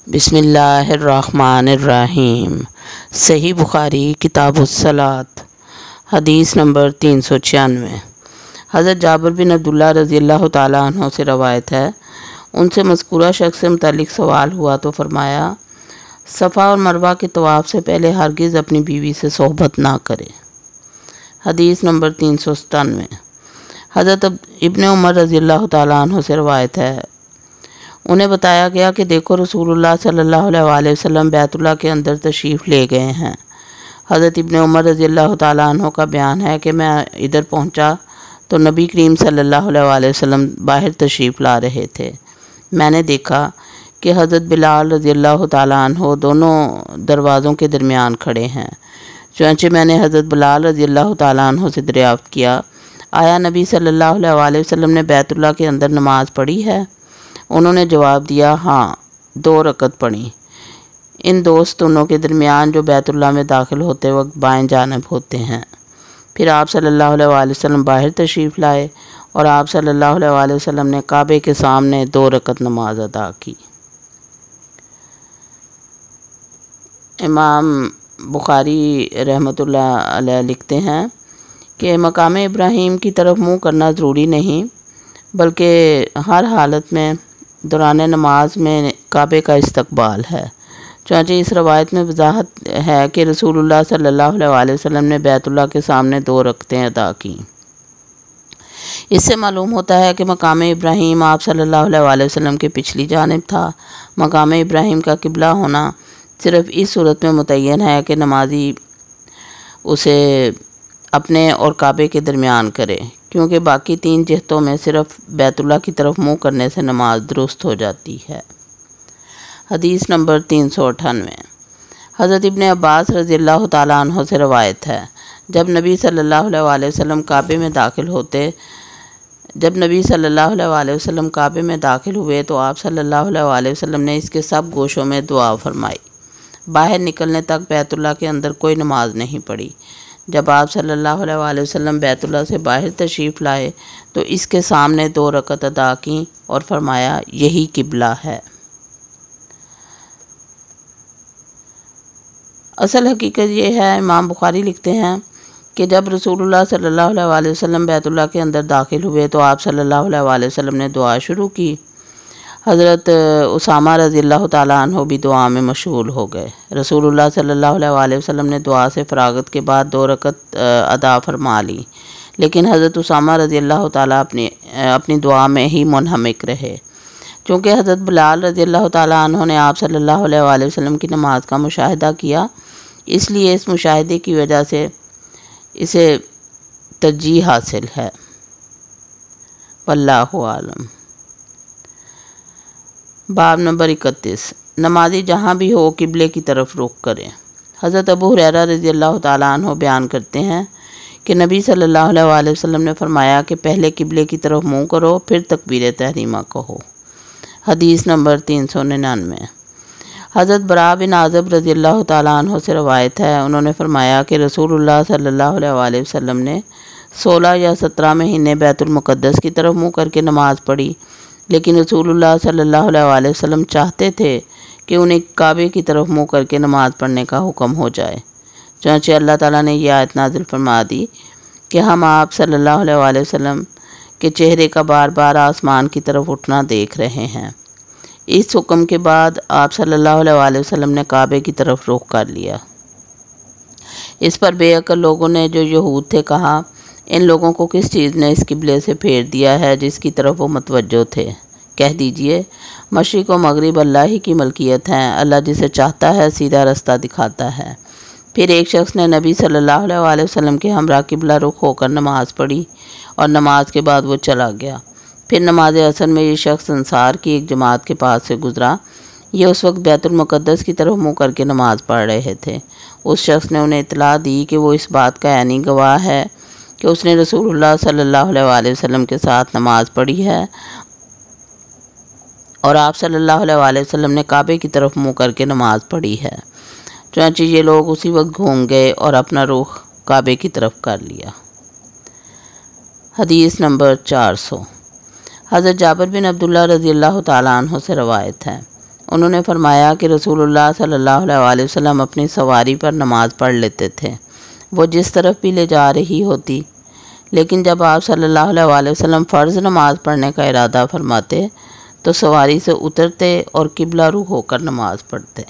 بسم اللہ الرحمن الرحیم۔ صحیح بخاری کتاب الصلاۃ، حدیث نمبر 396۔ حضرت جابر بن عبداللہ رضی اللہ تعالیٰ عنہ سے روایت ہے، ان سے مذکورہ شخص سے متعلق سوال ہوا تو فرمایا، صفا اور مروہ کے طواف سے پہلے ہرگز اپنی بیوی سے صحبت نہ کرے۔ حدیث نمبر 397۔ حضرت ابن عمر رضی اللہ تعالیٰ عنہ سے روایت ہے، انہیں بتایا گیا کہ دیکھو رسول اللہ صلی اللہ علیہ وسلم بیت اللہ کے اندر تشریف لے گئے ہیں۔ حضرت ابن عمر رضی اللہ تعالیٰ عنہ کا بیان ہے کہ میں ادھر پہنچا تو نبی کریم صلی اللہ علیہ وسلم باہر تشریف لا رہے تھے۔ میں نے دیکھا کہ حضرت بلال رضی اللہ تعالیٰ عنہ دونوں دروازوں کے درمیان کھڑے ہیں۔ چنانچہ میں نے حضرت بلال رضی اللہ تعالیٰ عنہ سے دریافت کیا، آیا نبی صلی اللہ علیہ وسلم نے بیت اللہ کے اندر نماز پڑھی ہے؟ انہوں نے جواب دیا، ہاں 2 رکعت پڑھی۔ ان دو ستونوں کے درمیان جو بیت اللہ میں داخل ہوتے وقت بائیں جانب ہوتے ہیں۔ پھر آپ صلی اللہ علیہ وسلم باہر تشریف لائے اور آپ صلی اللہ علیہ وسلم نے کعبے کے سامنے 2 رکعت نماز ادا کی۔ امام بخاری رحمۃ اللہ علیہ لکھتے ہیں کہ مقام ابراہیم کی طرف منہ کرنا ضروری نہیں، بلکہ ہر حالت میں دوران نماز میں کعبے کا استقبال ہے۔ چنانچہ اس روایت میں وضاحت ہے کہ رسول اللہ صلی اللہ علیہ وسلم نے بیت اللہ کے سامنے 2 رکعتیں ادا کیں۔ اس سے معلوم ہوتا ہے کہ مقام ابراہیم آپ صلی اللہ علیہ وسلم کے پچھلی جانب تھا۔ مقام ابراہیم کا قبلہ ہونا صرف اس صورت میں متعین ہے کہ نمازی اسے اپنے اور کعبے کے درمیان کرے، کیونکہ باقی 3 جہتوں میں صرف بیت اللہ کی طرف منہ کرنے سے نماز درست ہو جاتی ہے۔ حدیث نمبر 398۔ حضرت ابن عباس رضی اللہ تعالیٰ عنہ سے روایت ہے، جب نبی صلی اللہ علیہ وسلم کعبے میں داخل ہوئے تو آپ صلی اللہ علیہ وسلم نے اس کے سب گوشوں میں دعا فرمائی۔ باہر نکلنے تک بیت اللہ کے اندر کوئی نماز نہیں پڑھی۔ جب آپ صلی اللہ علیہ وسلم بیت اللہ سے باہر تشریف لائے تو اس کے سامنے 2 رکعت ادا کیں اور فرمایا، یہی قبلہ ہے۔ اصل حقیقت یہ ہے، امام بخاری لکھتے ہیں کہ جب رسول اللہ صلی اللہ علیہ وسلم بیت اللہ کے اندر داخل ہوئے تو آپ صلی اللہ علیہ وسلم نے دعا شروع کی۔ حضرت اسامہ رضی اللہ تعالیٰ عنہ بھی دعا میں مشغول ہو گئے۔ رسول اللہ صلی اللہ علیہ وسلم نے دعا سے فراغت کے بعد 2 رکعت ادا فرما لی، لیکن حضرت اسامہ رضی اللہ تعالیٰ اپنی دعا میں ہی منہمک رہے۔ چونکہ حضرت بلال رضی اللہ تعالیٰ عنہ نے آپ صلی اللہ علیہ وسلم کی نماز کا مشاہدہ کیا، اس لیے اس مشاہدے کی وجہ سے اسے ترجیح حاصل ہے۔ واللہ عالم۔ باب نمبر 31۔ نمازی جہاں بھی ہو قبلے کی طرف رخ کرے۔ حضرت ابو ہریرہ رضی اللہ تعالیٰ عنہ بیان کرتے ہیں کہ نبی صلی اللہ علیہ وسلم نے فرمایا کہ پہلے قبلے کی طرف منہ کرو، پھر تکبیر تحریمہ کہو۔ حدیث نمبر 399۔ حضرت براء بن عازب رضی اللہ تعالیٰ عنہ سے روایت ہے، انہوں نے فرمایا کہ رسول اللہ صلی اللہ علیہ وسلم نے 16 یا 17 مہینے بیت المقدس کی طرف منہ کر کے نماز پڑھی، لیکن رسول اللہ صلی اللہ علیہ وسلم چاہتے تھے کہ انہیں کعبے کی طرف منہ کر کے نماز پڑھنے کا حکم ہو جائے۔ چنانچہ اللہ تعالیٰ نے یہ آیت نازل فرما دی کہ ہم آپ صلی اللہ علیہ وسلم کے چہرے کا بار بار آسمان کی طرف اٹھنا دیکھ رہے ہیں۔ اس حکم کے بعد آپ صلی اللہ علیہ وسلم نے کعبے کی طرف رخ کر لیا۔ اس پر بے عقل لوگوں نے جو یہود تھے کہا، ان لوگوں کو کس چیز نے اس قبلے سے پھیر دیا ہے جس کی طرف وہ متوجہ تھے؟ کہہ دیجئے، مشرق و مغرب اللہ ہی کی ملکیت ہیں، اللہ جسے چاہتا ہے سیدھا رستہ دکھاتا ہے۔ پھر ایک شخص نے نبی صلی اللہ علیہ وسلم کے ہمراہ قبلہ رخ ہو کر نماز پڑھی اور نماز کے بعد وہ چلا گیا۔ پھر نماز عصر میں یہ شخص انصار کی ایک جماعت کے پاس سے گزرا۔ یہ اس وقت بیت المقدس کی طرف منہ کر کے نماز پڑھ رہے تھے۔ اس شخص نے انہیں اطلاع دی کہ وہ اس بات کا عینی گواہ ہے کہ اس نے رسول اللہ صلی اللہ علیہ وسلم کے ساتھ نماز پڑھی ہے اور آپ صلی اللہ علیہ وسلم نے کعبے کی طرف منہ کر کے نماز پڑھی ہے۔ چنانچہ یہ لوگ اسی وقت گھوم گئے اور اپنا رخ کعبے کی طرف کر لیا۔ حدیث نمبر 400۔ حضرت جابر بن عبداللہ رضی اللہ تعالیٰ عنہ سے روایت ہے، انہوں نے فرمایا کہ رسول اللہ صلی اللہ علیہ وآلہ وسلم اپنی سواری پر نماز پڑھ لیتے تھے، وہ جس طرف بھی لے جا رہی ہوتی، لیکن جب آپ صلی اللہ علیہ وآلہ وسلم فرض نماز پڑھنے کا ارادہ فرماتے تو سواری سے اترتے اور قبلہ رخ ہو کر نماز پڑھتے۔